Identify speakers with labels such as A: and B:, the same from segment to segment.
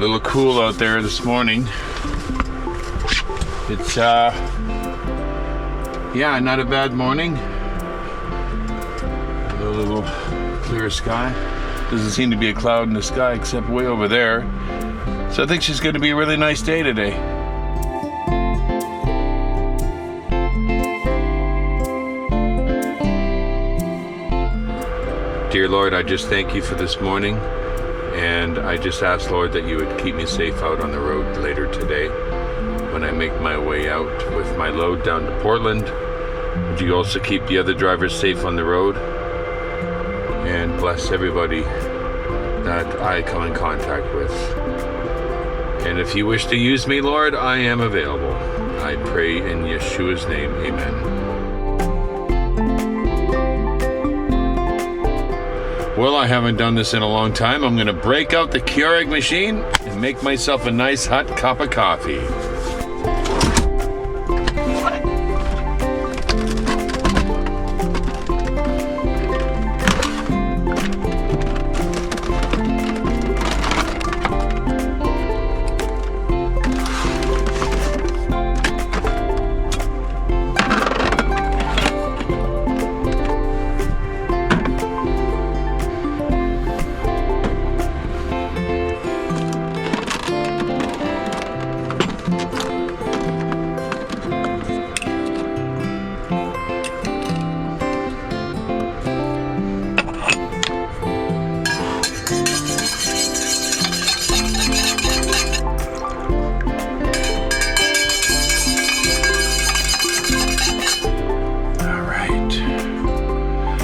A: little cool out there this morning. It's yeah, not a bad morning. A little clear sky. Doesn't seem to be a cloud in the sky except way over there. So I think she's going to be a really nice day today. Dear Lord, I just thank you for this morning. And I just ask, Lord, that you would keep me safe out on the road later today when I make my way out with my load down to Portland. Would you also keep the other drivers safe on the road and bless everybody that I come in contact with. And if you wish to use me, Lord, I am available. I pray in Yeshua's name, amen. Well, I haven't done this in a long time. I'm going to break out the Keurig machine and make myself a nice hot cup of coffee.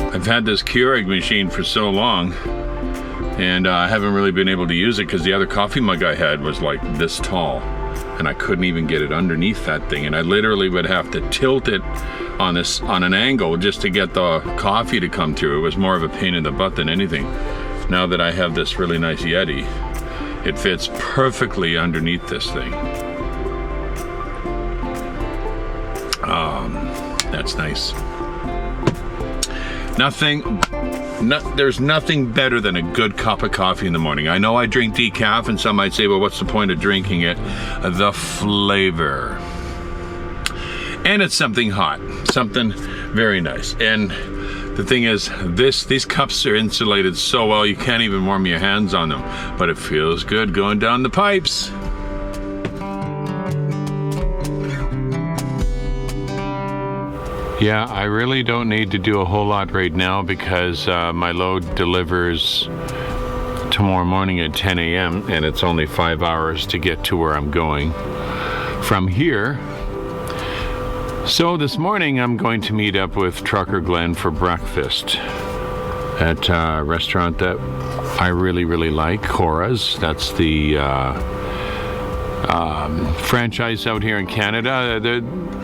A: I've had this Keurig machine for so long, and I haven't really been able to use it because the other coffee mug I had was like this tall, and I couldn't even get it underneath that thing, and I literally would have to tilt it on an angle just to get the coffee to come through. It was more of a pain in the butt than anything. Now that I have this really nice Yeti, it fits perfectly underneath this thing. That's nice. There's nothing better than a good cup of coffee in the morning. I know I drink decaf, and some might say, well, what's the point of drinking it? The flavor. And it's something hot, something very nice. And the thing is, these cups are insulated so well, you can't even warm your hands on them. But it feels good going down the pipes. Yeah, I really don't need to do a whole lot right now because my load delivers tomorrow morning at 10 a.m. and it's only 5 hours to get to where I'm going from here. So this morning I'm going to meet up with Trucker Glenn for breakfast at a restaurant that I really, really like, Cora's. That's the franchise out here in Canada.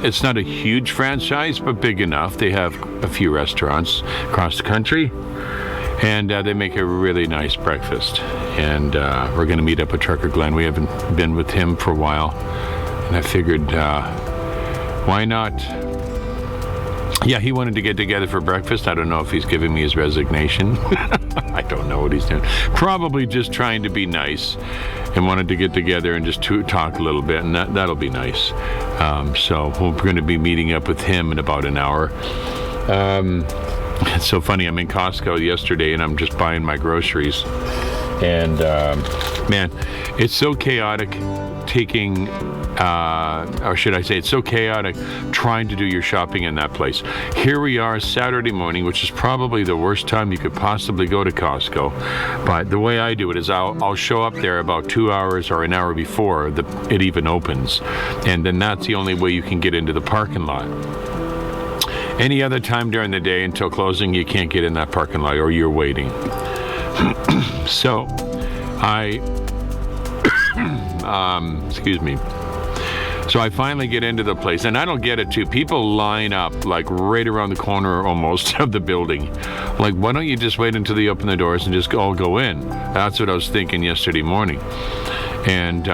A: It's not a huge franchise, but big enough. They have a few restaurants across the country, and they make a really nice breakfast. And we're going to meet up with Trucker Glenn. We haven't been with him for a while, and I figured, why not? Yeah, he wanted to get together for breakfast. I don't know if he's giving me his resignation. I don't know what he's doing. Probably just trying to be nice and wanted to get together and just talk a little bit, and that'll be nice. So we're going to be meeting up with him in about an hour. It's so funny. I'm in Costco yesterday, and I'm just buying my groceries. And man, it's so chaotic taking, or should I say, it's so chaotic trying to do your shopping in that place. Here we are Saturday morning, which is probably the worst time you could possibly go to Costco. But the way I do it is I'll show up there about 2 hours or an hour before it even opens. And then that's the only way you can get into the parking lot. Any other time during the day until closing, you can't get in that parking lot or you're waiting. So excuse me. So I finally get into the place, and I don't get it too. People line up like right around the corner almost of the building. Like, why don't you just wait until they open the doors and just all go in? That's what I was thinking yesterday morning. And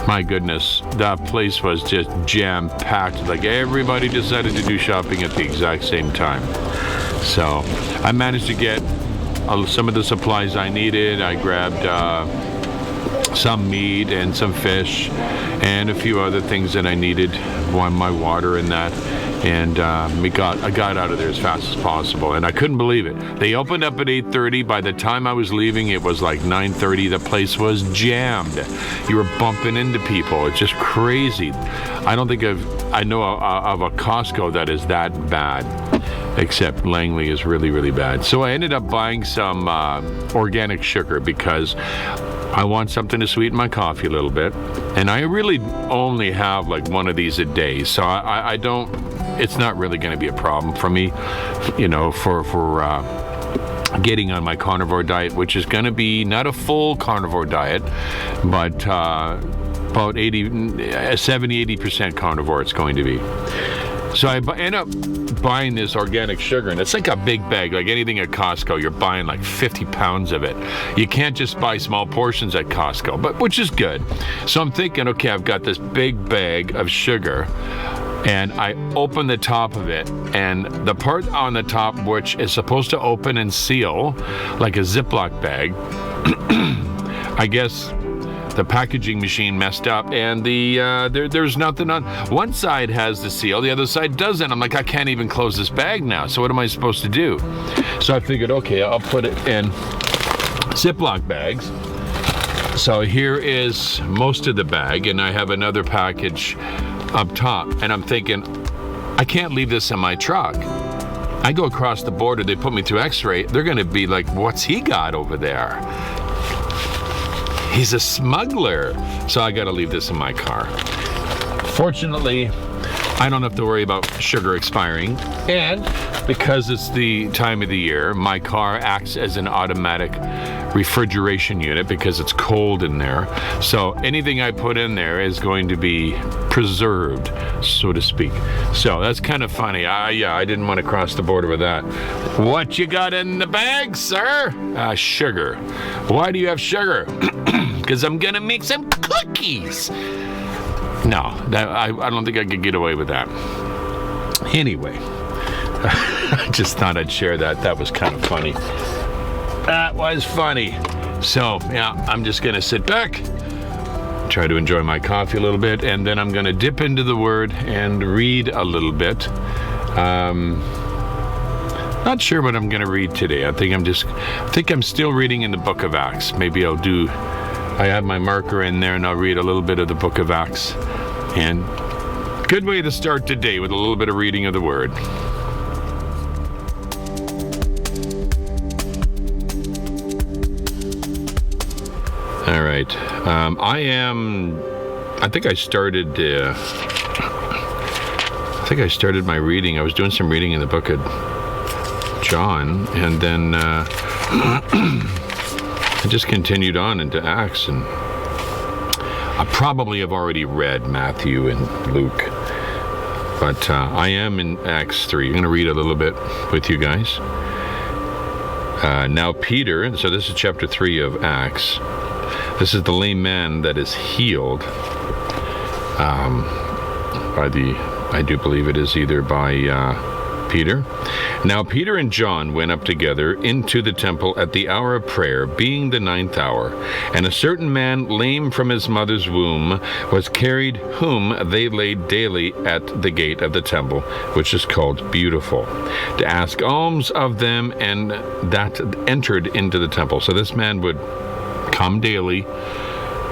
A: my goodness, that place was just jam-packed. Like everybody decided to do shopping at the exact same time. So I managed to get some of the supplies I needed. I grabbed some meat and some fish and a few other things that I needed, my water and that. And I got out of there as fast as possible, and I couldn't believe it. They opened up at 8:30. By the time I was leaving, it was like 9:30. The place was jammed. You were bumping into people. It's just crazy. I don't think I know of a Costco that is that bad, except Langley is really, really bad. So I ended up buying some organic sugar because I want something to sweeten my coffee a little bit, and I really only have like one of these a day, so I don't. It's not really going to be a problem for me, for getting on my carnivore diet, which is going to be not a full carnivore diet, but about 70-80% carnivore it's going to be. So I end up buying this organic sugar, and it's like a big bag, like anything at Costco. You're buying like 50 pounds of it. You can't just buy small portions at Costco, but which is good. So I'm thinking, okay, I've got this big bag of sugar, and I open the top of it, and the part on the top which is supposed to open and seal like a Ziploc bag, I guess the packaging machine messed up, and there's nothing on one side. Has the seal, the other side doesn't. I'm like, I can't even close this bag now, so what am I supposed to do? So I figured, okay, I'll put it in Ziploc bags. So here is most of the bag, and I have another package up top, and I'm thinking, I can't leave this in my truck. I go across the border, they put me through x-ray, they're gonna be like, what's he got over there? He's a smuggler. So I gotta leave this in my car. Fortunately, I don't have to worry about sugar expiring, and because it's the time of the year, my car acts as an automatic refrigeration unit because it's cold in there. So anything I put in there is going to be preserved, so to speak. So that's kind of funny. I didn't want to cross the border with that. What you got in the bag, sir? Sugar. Why do you have sugar? Because I'm gonna make some cookies. No, I don't think I could get away with that. Anyway, I just thought I'd share that. That was kind of funny. That was funny. So, yeah, I'm just going to sit back, try to enjoy my coffee a little bit, and then I'm going to dip into the Word and read a little bit. Not sure what I'm going to read today. I think I'm still reading in the book of Acts. Maybe I have my marker in there, and I'll read a little bit of the book of Acts. And good way to start today with a little bit of reading of the Word. All right. I think I started my reading. I was doing some reading in the book of John, and then I just continued on into Acts, and I probably have already read Matthew and Luke, but I am in Acts 3. I'm going to read a little bit with you guys. Now Peter, so this is chapter 3 of Acts. This is the lame man that is healed I do believe it is either by Peter. Now Peter and John went up together into the temple at the hour of prayer, being the 9th hour. And a certain man, lame from his mother's womb, was carried, whom they laid daily at the gate of the temple, which is called Beautiful, to ask alms of them and that entered into the temple. So this man would come daily,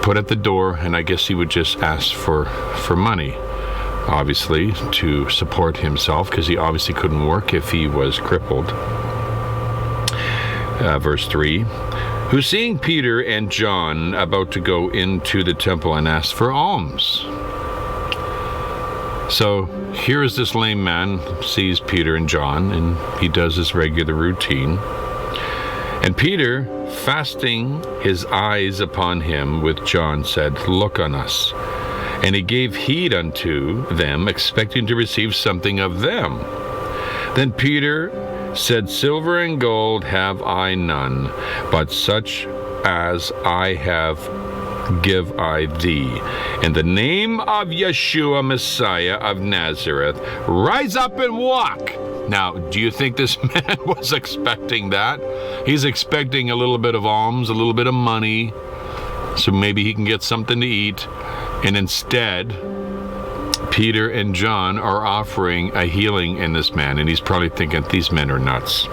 A: put at the door, and I guess he would just ask for money, obviously, to support himself, because he obviously couldn't work if he was crippled. Verse 3, who seeing Peter and John about to go into the temple and asked for alms. So here is this lame man, sees Peter and John, and he does his regular routine. And Peter, fasting his eyes upon him with John, said, look on us. And he gave heed unto them, expecting to receive something of them. Then Peter said, silver and gold have I none, but such as I have give I thee. In the name of Yeshua, Messiah of Nazareth, rise up and walk. Now, do you think this man was expecting that? He's expecting a little bit of alms, a little bit of money, so maybe he can get something to eat. And instead, Peter and John are offering a healing in this man, and he's probably thinking, these men are nuts.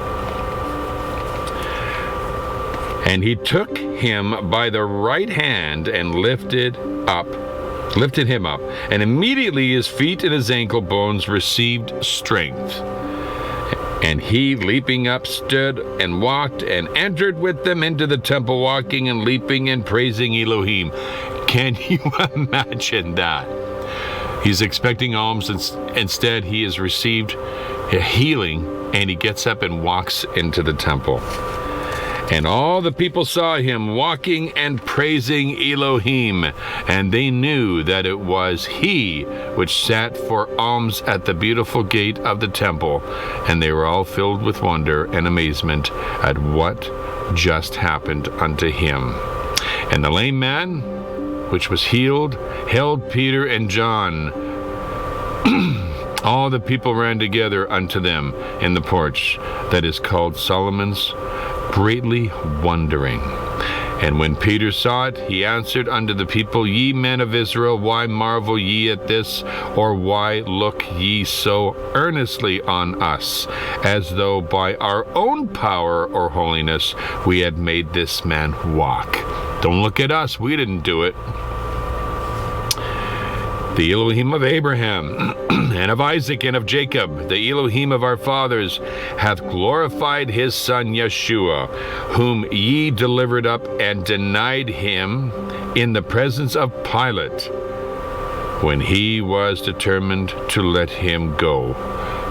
A: And he took him by the right hand and lifted him up, and immediately his feet and his ankle bones received strength. And he, leaping up, stood and walked and entered with them into the temple, walking and leaping and praising Elohim. Can you imagine that? He's expecting alms. Instead, he has received a healing, and he gets up and walks into the temple. And all the people saw him walking and praising Elohim, and they knew that it was he which sat for alms at the beautiful gate of the temple. And they were all filled with wonder and amazement at what just happened unto him. And the lame man, which was healed, held Peter and John. All the people ran together unto them in the porch that is called Solomon's, greatly wondering. And when Peter saw it, he answered unto the people, Ye men of Israel, why marvel ye at this? Or why look ye so earnestly on us, as though by our own power or holiness we had made this man walk? Don't look at us, we didn't do it. The Elohim of Abraham and of Isaac and of Jacob, the Elohim of our fathers, hath glorified his son Yeshua, whom ye delivered up and denied him in the presence of Pilate, when he was determined to let him go.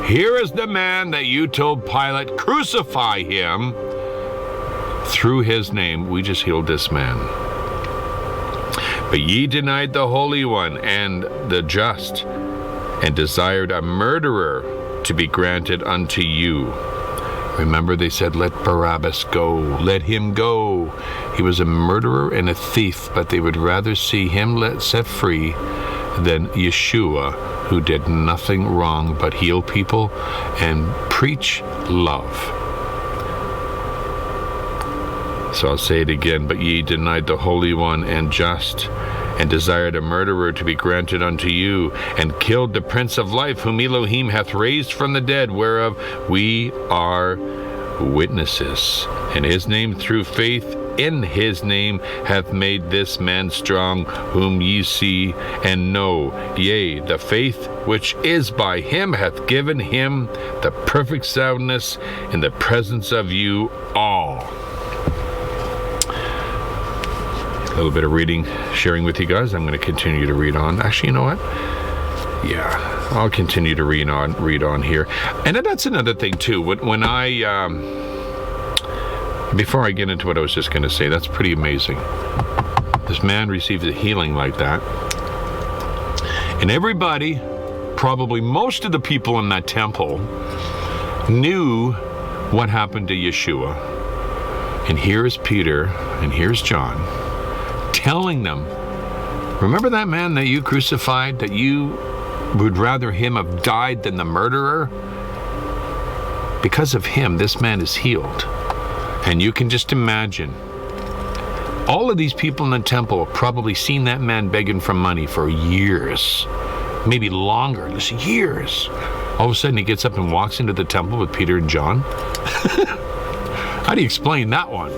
A: Here is the man that you told Pilate, crucify him. Through his name, we just healed this man. But ye denied the Holy One and the just, and desired a murderer to be granted unto you. Remember, they said, let Barabbas go, let him go. He was a murderer and a thief, but they would rather see him set free than Yeshua, who did nothing wrong but heal people and preach love. So I'll say it again, but ye denied the Holy One and just, and desired a murderer to be granted unto you, and killed the Prince of Life, whom Elohim hath raised from the dead, whereof we are witnesses. And his name, through faith in his name, hath made this man strong, whom ye see and know. Yea, the faith which is by him hath given him the perfect soundness in the presence of you all. A little bit of reading, sharing with you guys. I'm going to continue to read on. Actually, you know what? Yeah, I'll continue to read on here. And that's another thing too. When I, before I get into what I was just going to say, that's pretty amazing. This man received a healing like that. And everybody, probably most of the people in that temple, knew what happened to Yeshua. And here's Peter and here's John, telling them, remember that man that you crucified, that you would rather him have died than the murderer? Because of him, this man is healed. And you can just imagine, all of these people in the temple have probably seen that man begging for money for years, maybe longer, just years. All of a sudden he gets up and walks into the temple with Peter and John. How do you explain that one?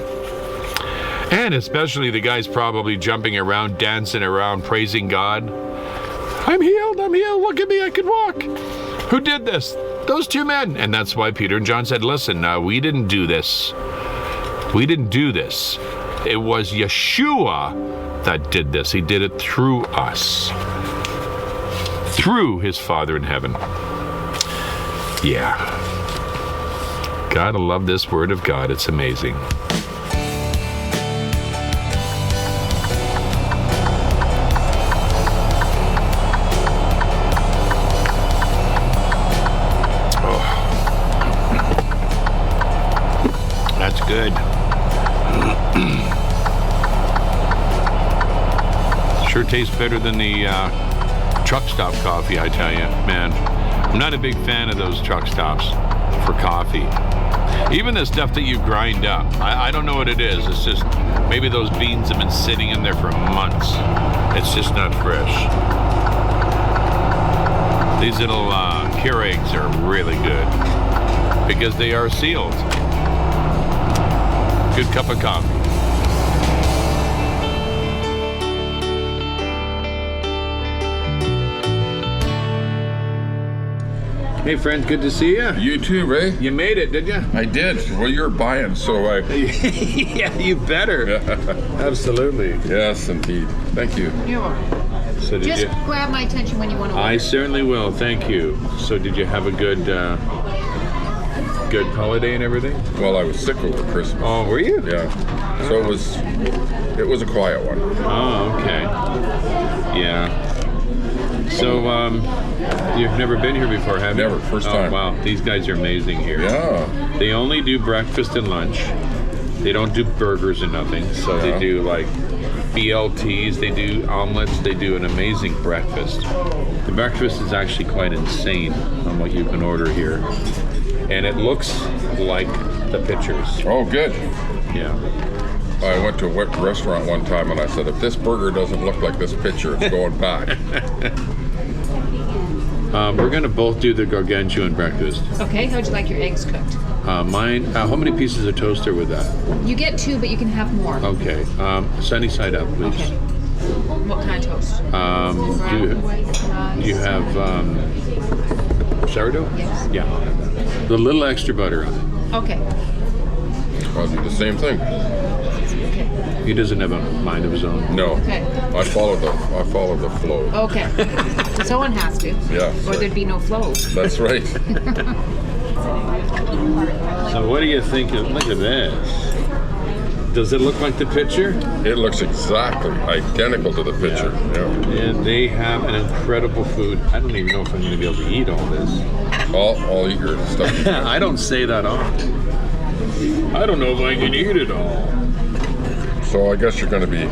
A: And especially the guys probably jumping around, dancing around, praising God. I'm healed, look at me, I can walk. Who did this? Those two men. And that's why Peter and John said, listen, we didn't do this. We didn't do this. It was Yeshua that did this. He did it through us, through his Father in heaven. Yeah. Gotta love this word of God. It's amazing. Good. Sure tastes better than the truck stop coffee, I tell you, man. I'm not a big fan of those truck stops for coffee. Even the stuff that you grind up, I don't know what it is. It's just maybe those beans have been sitting in there for months. It's just not fresh. These little Keurigs are really good because they are sealed. Good cup of coffee. Hey friend, good to see you.
B: You too, Ray.
A: You made it, did you?
B: I did. Well, you're buying, so I...
A: Yeah, you better. Absolutely.
B: Yes, indeed. Thank you.
C: You're welcome.
A: So did
C: Just
A: you?
C: grab my attention when you want to order.
A: I certainly will. Thank you. So did you have a good holiday and everything?
B: Well, I was sick over Christmas.
A: Oh, were you?
B: Yeah. So it was a quiet one.
A: Oh, okay. Yeah. So, you've never been here before, have you?
B: Never. First time.
A: Oh, wow. These guys are amazing here.
B: Yeah.
A: They only do breakfast and lunch. They don't do burgers and nothing. So they do like BLTs, they do omelets, they do an amazing breakfast. The breakfast is actually quite insane on what you can order here. And it looks like the pictures.
B: Oh, good.
A: Yeah.
B: I went to a restaurant one time and I said, if this burger doesn't look like this picture, it's going back.
A: We're going to both do the gargantuan breakfast.
C: Okay, how'd you like your eggs cooked?
A: Mine, how many pieces of toast are with that?
C: You get 2, but you can have more.
A: Okay. Sunny side up, please.
C: Okay. What kind of toast?
A: Do you have sourdough?
C: Yes.
A: Yeah. The little extra butter on it.
C: Okay.
B: I'll do the same thing.
C: Okay.
A: He doesn't have a mind of his own.
B: No.
C: Okay.
B: I follow the flow.
C: Okay. Someone has to.
B: Yeah.
C: Or there'd be no flow.
B: That's right.
A: So what do you think of, look at this. Does it look like the picture?
B: It looks exactly identical to the picture. Yeah.
A: And they have an incredible food. I don't even know if I'm going to be able to eat all this.
B: All eager stuff.
A: I don't say that often. I don't know if I can eat it all.
B: So I guess you're going to be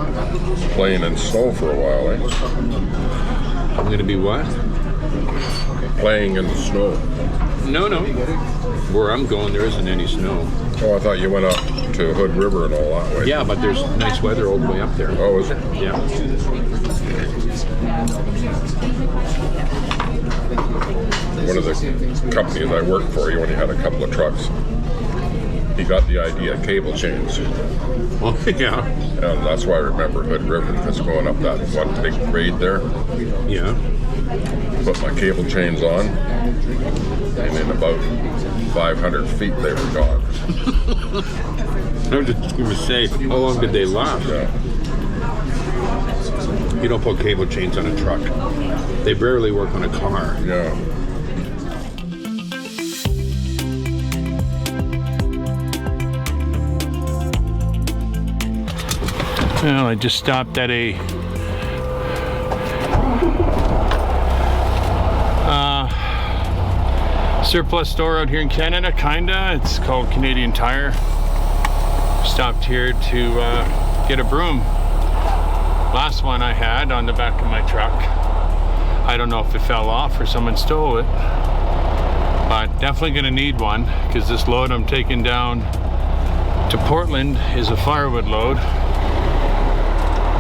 B: playing in snow for a while, eh?
A: I'm going to be what?
B: Playing in the snow.
A: No. Where I'm going, there isn't any snow.
B: Oh, I thought you went up to Hood River and all that way.
A: Yeah, but there's nice weather all the way up there.
B: Oh, is it?
A: Yeah.
B: One of the companies I worked for, he only had a couple of trucks. He got the idea of cable chains.
A: Well, yeah.
B: And that's why I remember Hood River, because going up that one big grade there,
A: Yeah.
B: put my cable chains on, and in about 500 feet they were gone.
A: I was just going to say, how long did they last?
B: Yeah.
A: You don't put cable chains on a truck. They rarely work on a car.
B: Yeah.
A: Well, I just stopped at a surplus store out here in Canada, kinda. It's called Canadian Tire. Stopped here to get a broom. Last one I had on the back of my truck. I don't know if it fell off or someone stole it, but definitely gonna need one because this load I'm taking down to Portland is a firewood load.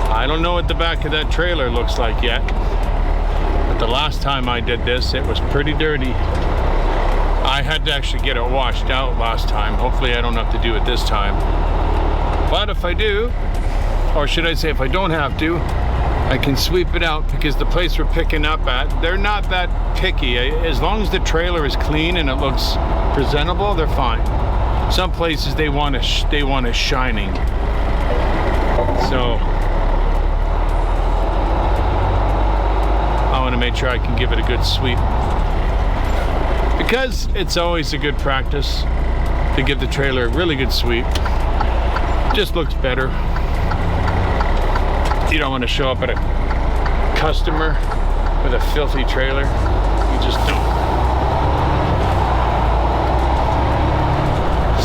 A: I don't know what the back of that trailer looks like yet, but the last time I did this, it was pretty dirty. I had to actually get it washed out last time. Hopefully I don't have to do it this time. But if I do, or should I say if I don't have to, I can sweep it out because the place we're picking up at, they're not that picky. As long as the trailer is clean and it looks presentable, they're fine. Some places they want it shining. So I want to make sure I can give it a good sweep. Because it's always a good practice to give the trailer a really good sweep. Just looks better. You don't want to show up at a customer with a filthy trailer. You just don't.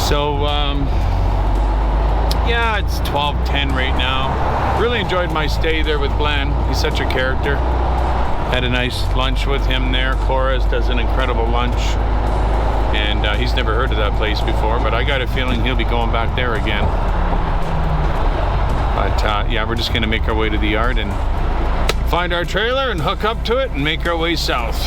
A: So, yeah, it's 12:10 right now. Really enjoyed my stay there with Glenn. He's such a character. Had a nice lunch with him there. Cora's does an incredible lunch. And he's never heard of that place before, but I got a feeling he'll be going back there again. But yeah, we're just gonna make our way to the yard and find our trailer and hook up to it and make our way south.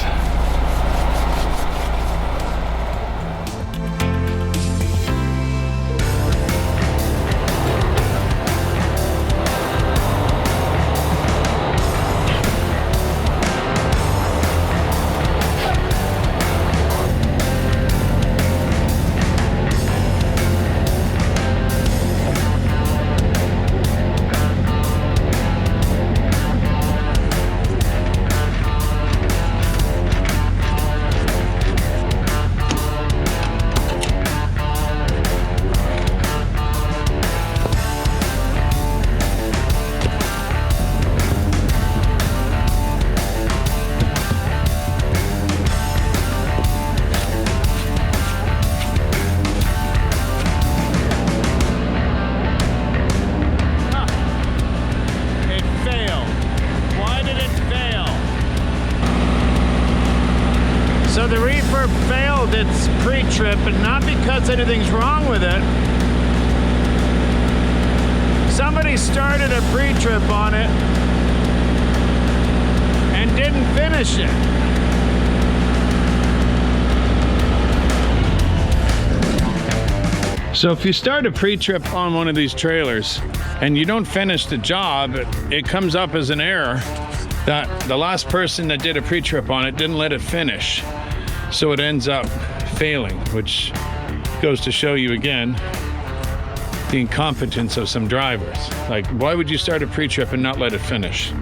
D: So the reefer failed its pre-trip, but not because anything's wrong with it. Somebody started a pre-trip on it and didn't finish it. So if you start a pre-trip on one of these trailers and you don't finish the job, it comes up as an error that the last person that did a pre-trip on it didn't let it finish. So it ends up failing, which goes to show you again the incompetence of some drivers. Like, why would you start a pre-trip and not let it finish?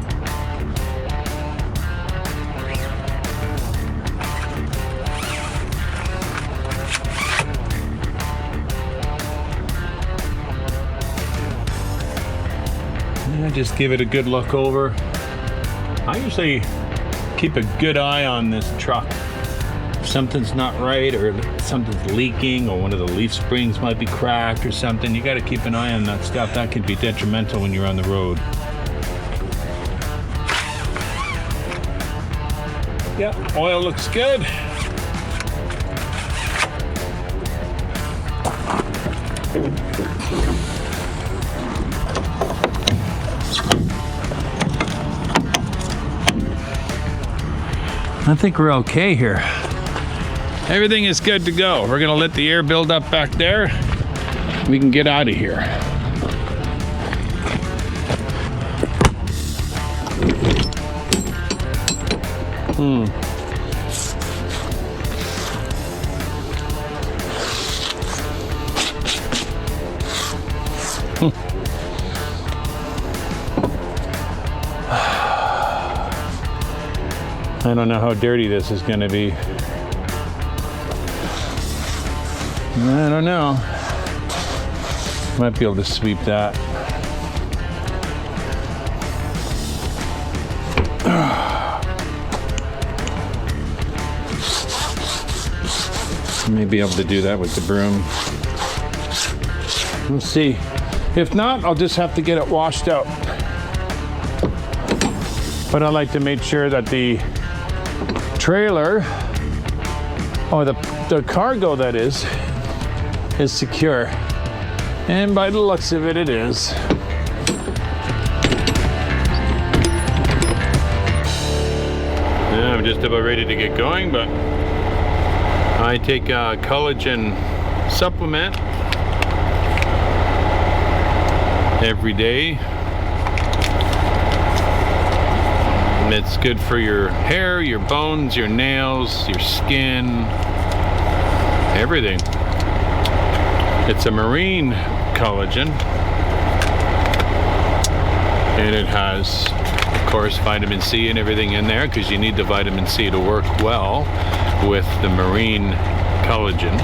D: I just give it a good look over. I usually keep a good eye on this truck. If something's not right or something's leaking or one of the leaf springs might be cracked or something, you got to keep an eye on that stuff. That could be detrimental when you're on the road. Yeah, oil looks good. I think we're okay here. Everything is good to go. We're gonna let the air build up back there. We can get out of here. I don't know how dirty this is going to be. I don't know. Might be able to sweep that. May be able to do that with the broom. We'll see. If not, I'll just have to get it washed out. But I like to make sure that the trailer, or the cargo that is secure. And by the looks of it, it is.
A: Yeah, I'm just about ready to get going, but I take a collagen supplement every day. And it's good for your hair, your bones, your nails, your skin, everything. It's a marine collagen. And it has, of course, vitamin C and everything in there, because you need the vitamin C to work well with the marine collagen.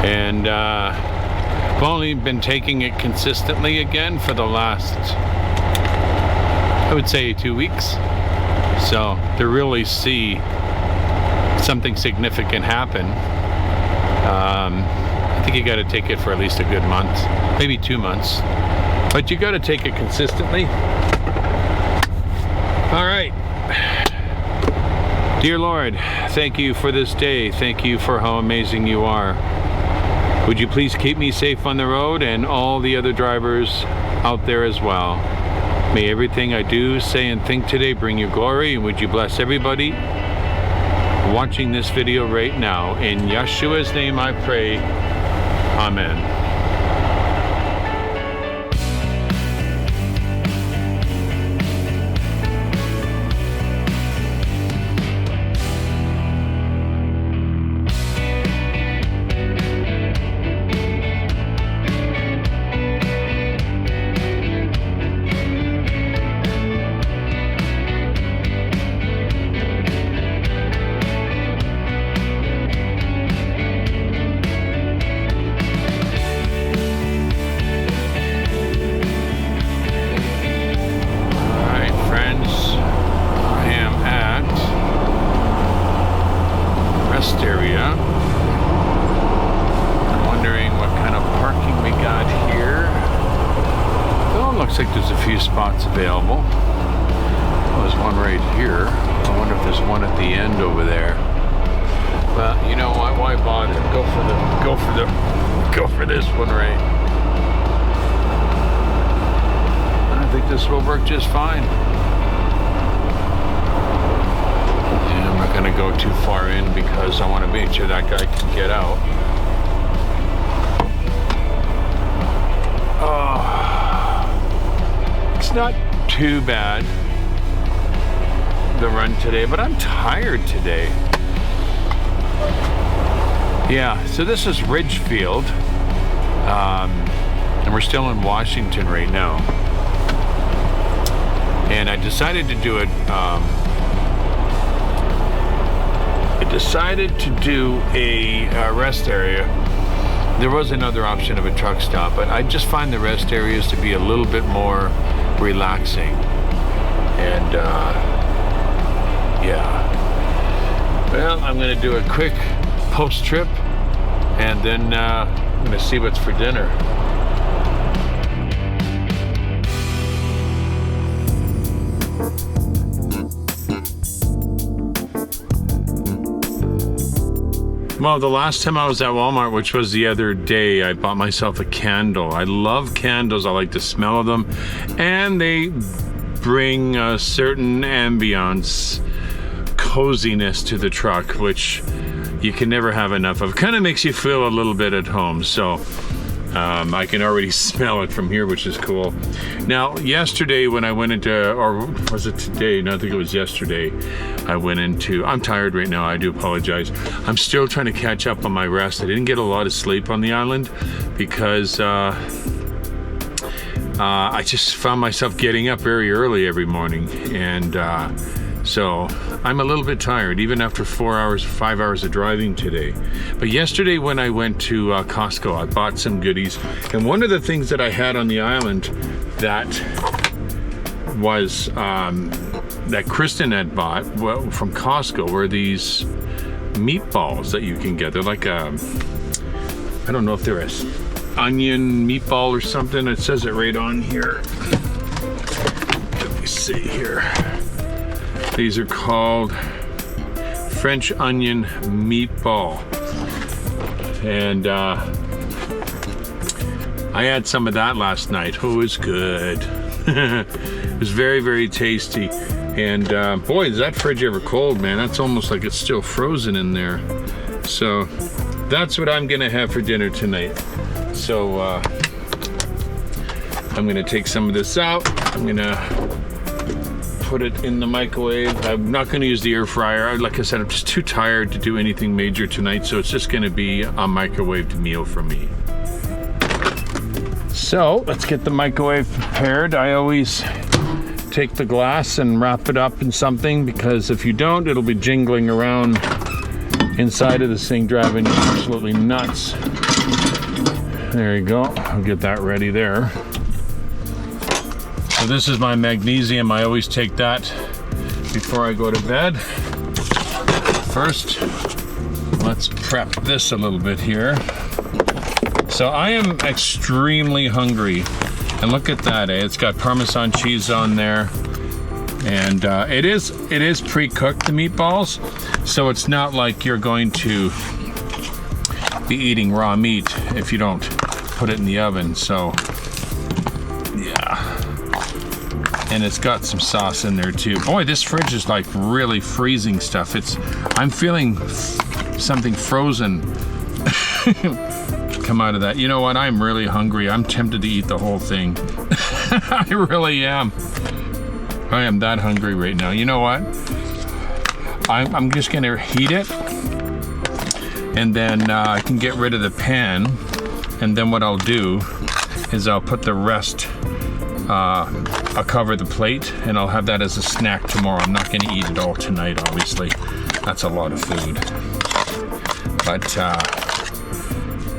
A: And I've only been taking it consistently again for the last, I would say, 2 weeks. So to really see something significant happen, I think you got to take it for at least a good month, maybe 2 months. But you got to take it consistently. All right. Dear Lord, thank you for this day. Thank you for how amazing you are. Would you please keep me safe on the road and all the other drivers out there as well. May everything I do, say, and think today bring you glory, and would you bless everybody watching this video right now. In Yeshua's name I pray. Amen. Area. I'm wondering what kind of parking we got here. Well, it looks like there's a few spots available. Well, there's one right here. I wonder if there's one at the end over there. Well, you know what? Why bother? Go for this one, right? I think this will work just fine. Going to go too far in because I want to make sure that guy can get out. Oh, it's not too bad, the run today, but I'm tired today. Yeah, so this is Ridgefield, and we're still in Washington right now. And I decided to do it. Decided to do a rest area. There was another option of a truck stop, but I just find the rest areas to be a little bit more relaxing. And yeah. Well, I'm going to do a quick post trip, and then I'm going to see what's for dinner. Well, the last time I was at Walmart, which was the other day, I bought myself a candle. I love candles. I like the smell of them. And they bring a certain ambiance, coziness to the truck, which you can never have enough of. Kind of makes you feel a little bit at home. So I can already smell it from here, which is cool. Now, yesterday when I went into, or was it today? No, I think it was yesterday. I went into, I'm tired right now, I do apologize. I'm still trying to catch up on my rest. I didn't get a lot of sleep on the island because I just found myself getting up very early every morning. And so I'm a little bit tired, even after 5 hours of driving today. But yesterday when I went to Costco, I bought some goodies. And one of the things that I had on the island that was, that Kristen had bought from Costco were these meatballs that you can get. They're like I don't know if they're a onion meatball or something. It says it right on here. Let me see here. These are called French onion meatball. And I had some of that last night. Oh, it was good. It was very, very tasty. And boy, is that fridge ever cold, man. That's almost like it's still frozen in there. So that's what I'm gonna have for dinner tonight. So I'm gonna take some of this out. I'm gonna put it in the microwave. I'm not gonna use the air fryer. Like I said, I'm just too tired to do anything major tonight. So it's just gonna be a microwaved meal for me. So let's get the microwave prepared. I always take the glass and wrap it up in something, because if you don't, it'll be jingling around inside of this thing, driving you absolutely nuts. There you go. I'll get that ready there. So this is my magnesium. I always take that before I go to bed. First, let's prep this a little bit here. So I am extremely hungry. And look at that, eh? It's got Parmesan cheese on there.
D: And it is pre-cooked, the meatballs, so it's not like you're going to be eating raw meat if you don't put it in the oven. So yeah, and it's got some sauce in there too. Boy, this fridge is like really freezing stuff. I'm feeling something frozen come out of that. You know what? I'm really hungry. I'm tempted to eat the whole thing. I really am. I am that hungry right now. You know what? I'm just gonna heat it, and then I can get rid of the pan, and then what I'll do is I'll put the rest, I'll cover the plate, and I'll have that as a snack tomorrow. I'm not gonna eat it all tonight, obviously. That's a lot of food. But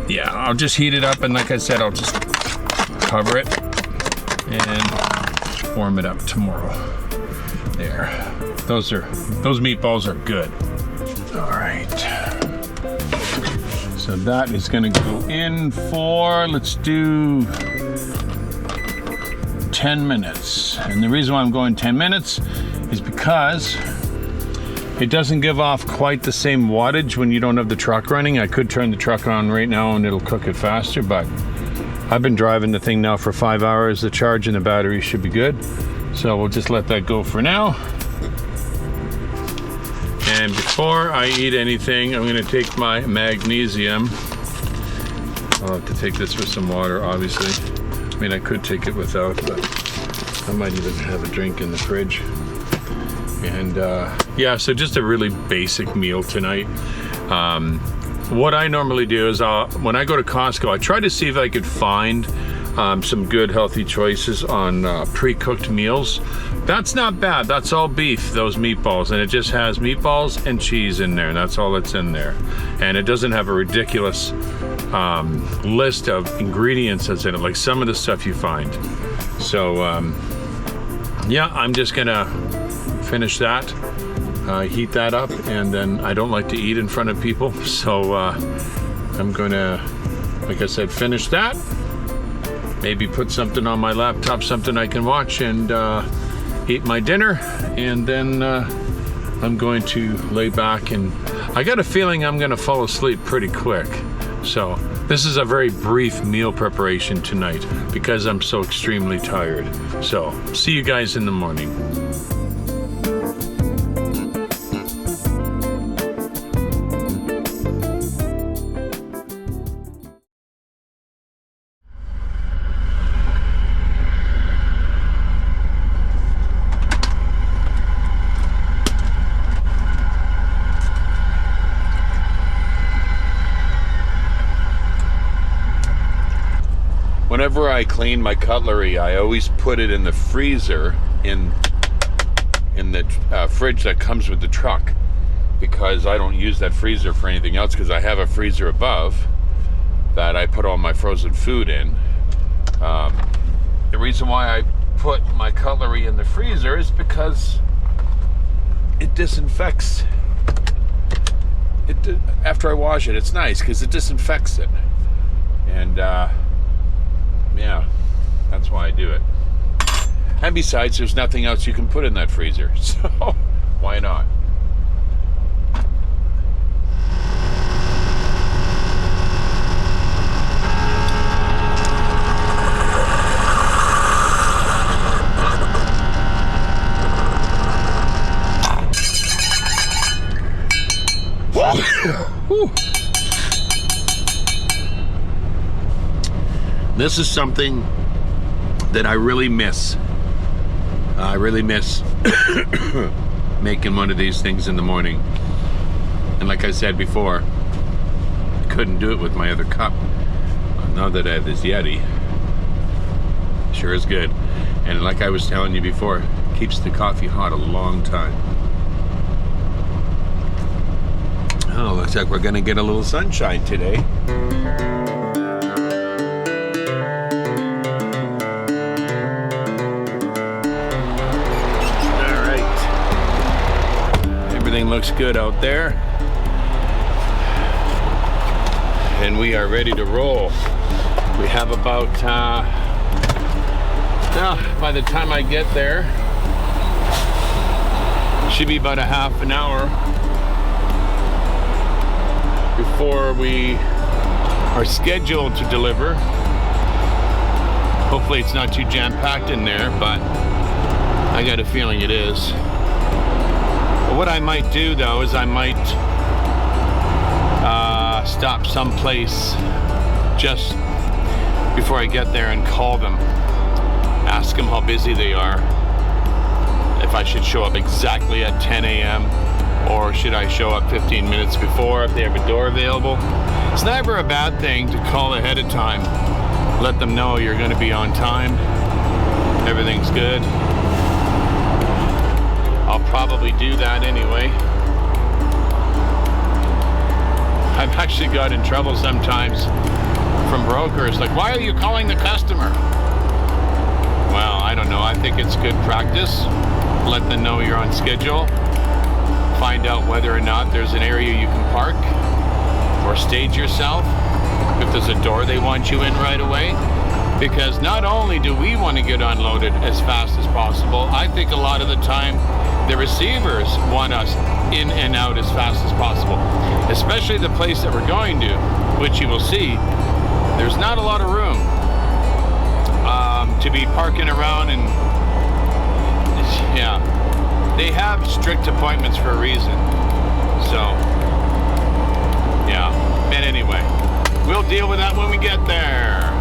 D: yeah, I'll just heat it up, and like I said, I'll just cover it and warm it up tomorrow. There. Those meatballs are good. All right. So that is gonna go in for, let's do 10 minutes. And the reason why I'm going 10 minutes is because it doesn't give off quite the same wattage when you don't have the truck running. I could turn the truck on right now and it'll cook it faster, but I've been driving the thing now for 5 hours. The charge in the battery should be good. So we'll just let that go for now. And before I eat anything, I'm gonna take my magnesium. I'll have to take this with some water, obviously. I mean, I could take it without, but I might even have a drink in the fridge. And yeah, so just a really basic meal tonight. What I normally do is when I go to Costco, I try to see if I could find some good healthy choices on pre-cooked meals. That's not bad. That's all beef, those meatballs, and it just has meatballs and cheese in there, and that's all that's in there. And it doesn't have a ridiculous list of ingredients that's in it, like some of the stuff you find. So yeah, I'm just gonna finish that, heat that up, and then I don't like to eat in front of people, so I'm gonna, like I said, finish that, maybe put something on my laptop, something I can watch, and eat my dinner, and then I'm going to lay back, and I got a feeling I'm gonna fall asleep pretty quick. So this is a very brief meal preparation tonight because I'm so extremely tired. So see you guys in the morning. Whenever I clean my cutlery, I always put it in the freezer, in the fridge that comes with the truck, because I don't use that freezer for anything else, because I have a freezer above that I put all my frozen food in. The reason why I put my cutlery in the freezer is because it disinfects it. After I wash it, it's nice because it disinfects it, and yeah, that's why I do it. And besides, there's nothing else you can put in that freezer, so why not? This is something that I really miss. I really miss making one of these things in the morning. And like I said before, I couldn't do it with my other cup. Now that I have this Yeti, sure is good. And like I was telling you before, keeps the coffee hot a long time. Oh, looks like we're gonna get a little sunshine today. Looks good out there, and we are ready to roll. We have about by the time I get there,
A: Should be about a half an hour before we are scheduled to deliver. Hopefully it's not too jam-packed in there, but I got a feeling it is. But what I might do though is I might stop someplace just before I get there and call them. Ask them how busy they are. If I should show up exactly at 10 a.m. or should I show up 15 minutes before if they have a door available. It's never a bad thing to call ahead of time. Let them know you're going to be on time. Everything's good. I'll probably do that anyway. I've actually got in trouble sometimes from brokers. Like, why are you calling the customer? Well, I don't know. I think it's good practice. Let them know you're on schedule. Find out whether or not there's an area you can park or stage yourself. If there's a door they want you in right away. Because not only do we want to get unloaded as fast as possible, I think a lot of the time the receivers want us in and out as fast as possible. Especially the place that we're going to, which you will see, there's not a lot of room to be parking around and yeah. They have strict appointments for a reason. So, yeah. And anyway, we'll deal with that when we get there.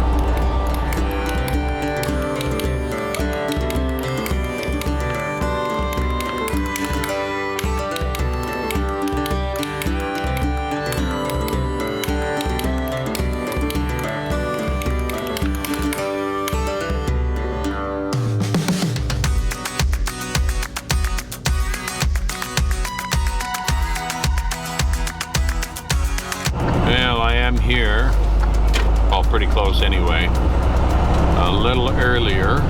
A: Here, well, pretty close anyway, a little earlier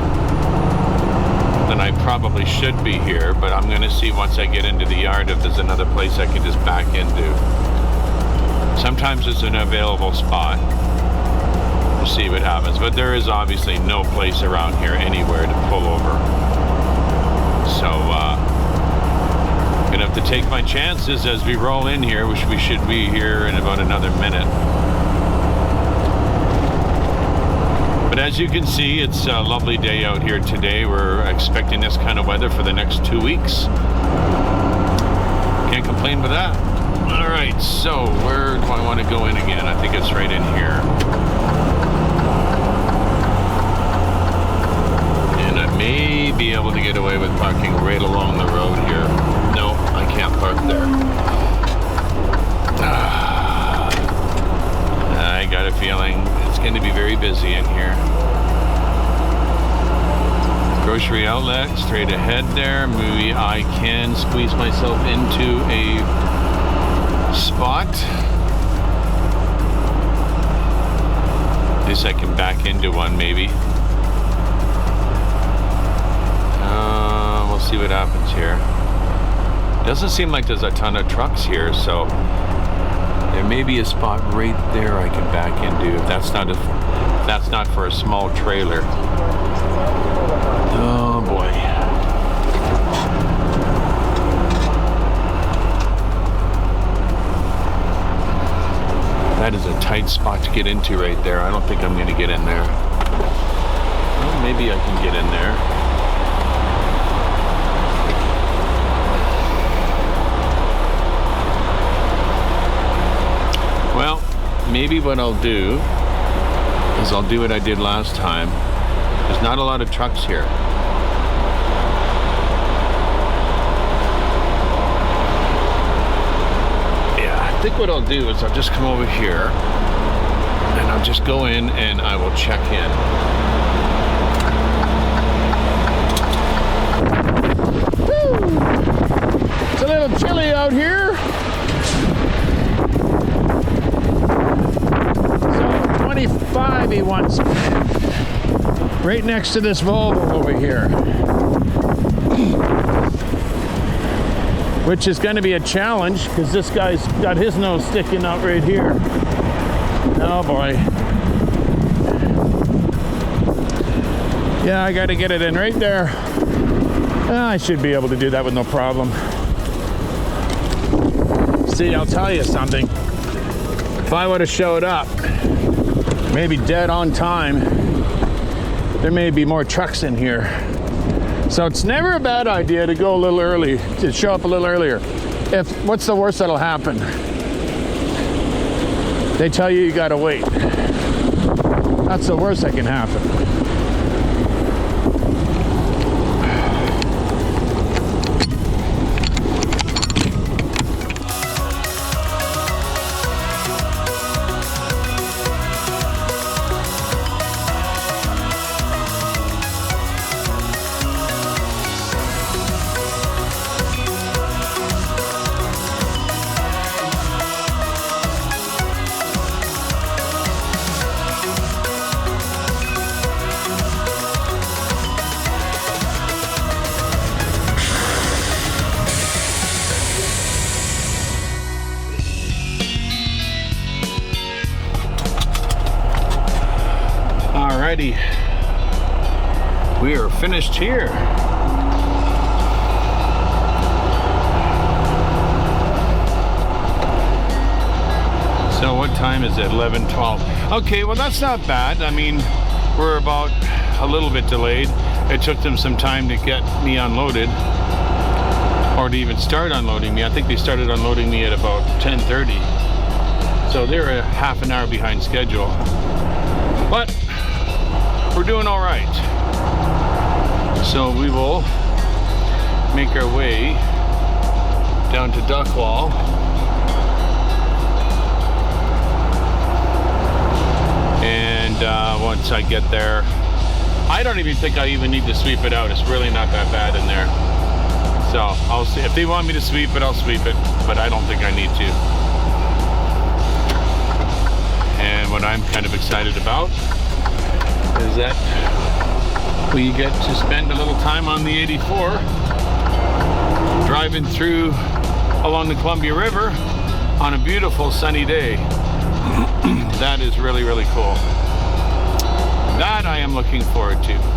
A: than I probably should be here, but I'm going to see once I get into the yard if there's another place I can just back into. Sometimes it's an available spot. We'll see what happens, but there is obviously no place around here anywhere to pull over. So, gonna have to take my chances as we roll in here, which we should be here in about another minute. But as you can see, it's a lovely day out here today. We're expecting this kind of weather for the next 2 weeks. Can't complain with that. All right, so where do I want to go in again? I think it's right in here. And I may be able to get away with parking right along the road here. No, I can't park there. I got a feeling it's going to be very busy in here. Grocery outlet, straight ahead there. Maybe I can squeeze myself into a spot. At least I can back into one, maybe. We'll see what happens here. Doesn't seem like there's a ton of trucks here, so there may be a spot right there I can back into if that's not for a small trailer. Oh boy. That is a tight spot to get into right there. I don't think I'm going to get in there. Well, maybe I can get in there. Well, maybe what I'll do is I'll do what I did last time. There's not a lot of trucks here. Yeah, I think what I'll do is I'll just come over here and I'll just go in and I will check in.
D: Woo! It's a little chilly out here. So 25 he wants. Right next to this Volvo over here. Which is going to be a challenge because this guy's got his nose sticking out right here. Oh boy. Yeah, I got to get it in right there. I should be able to do that with no problem. See, I'll tell you something. If I would have showed up, maybe dead on time, there may be more trucks in here. So it's never a bad idea to go a little early, to show up a little earlier. What's the worst that'll happen? They tell you gotta wait. That's the worst that can happen. Alrighty, we are finished here. So what time is it? 11:12. Okay, well that's not bad. I mean, we're about a little bit delayed. It took them some time to get me unloaded, or to even start unloading me. I think they started unloading me at about 10:30. So they're a half an hour behind schedule. But we're doing all right. So we will make our way down to Duckwall. And once I get there, I don't even think I even need to sweep it out. It's really not that bad in there. So I'll see. If they want me to sweep it, I'll sweep it, but I don't think I need to. And what I'm kind of excited about is that we get to spend a little time on the 84 driving through along the Columbia River on a beautiful sunny day. That is really, really cool. That I am looking forward to.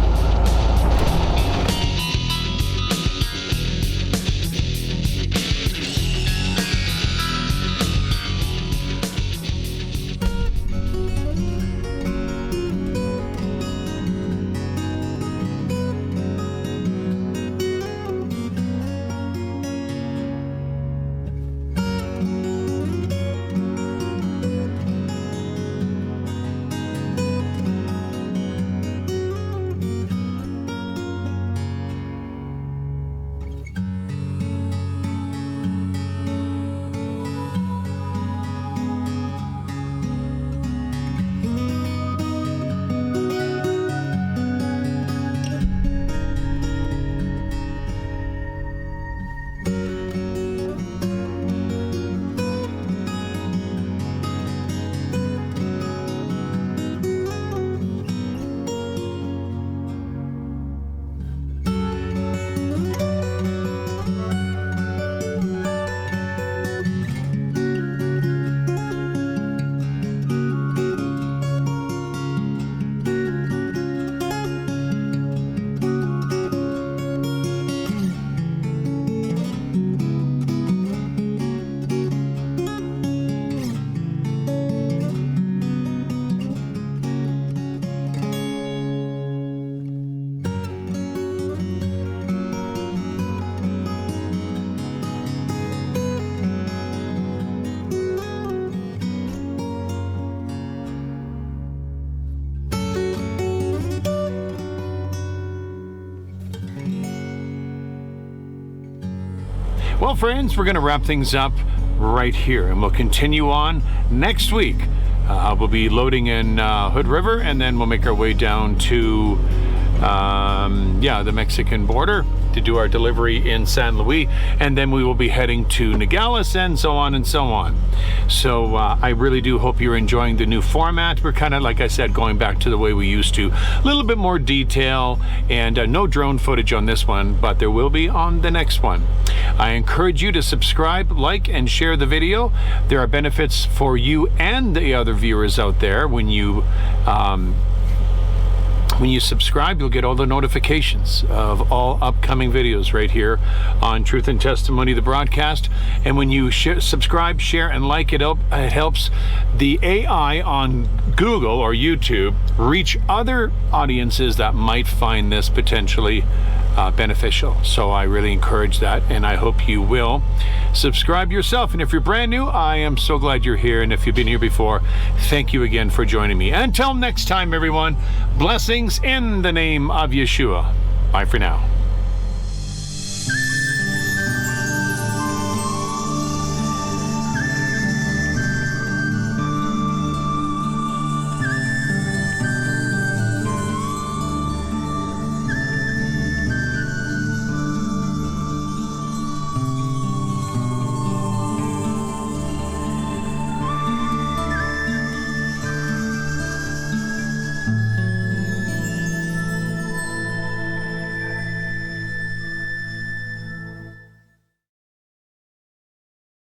D: Well, friends, we're going to wrap things up right here, and we'll continue on next week. We'll be loading in Hood River, and then we'll make our way down to the Mexican border to do our delivery in San Luis, and then we will be heading to Nogales and so on and so on. So I really do hope you're enjoying the new format. We're kind of, like I said, going back to the way we used to. A little bit more detail, and no drone footage on this one, but there will be on the next one. I encourage you to subscribe, like, and share the video. There are benefits for you and the other viewers out there when you
A: When you subscribe, you'll get all the notifications of all upcoming videos right here on Truth and Testimony, the broadcast. And when you subscribe, share, and like it, it helps the AI on Google or YouTube reach other audiences that might find this potentially beneficial. So I really encourage that, and I hope you will subscribe yourself. And if you're brand new, I am so glad you're here. And if you've been here before, thank you again for joining me. Until next time, everyone, blessings in the name of Yeshua. Bye for now.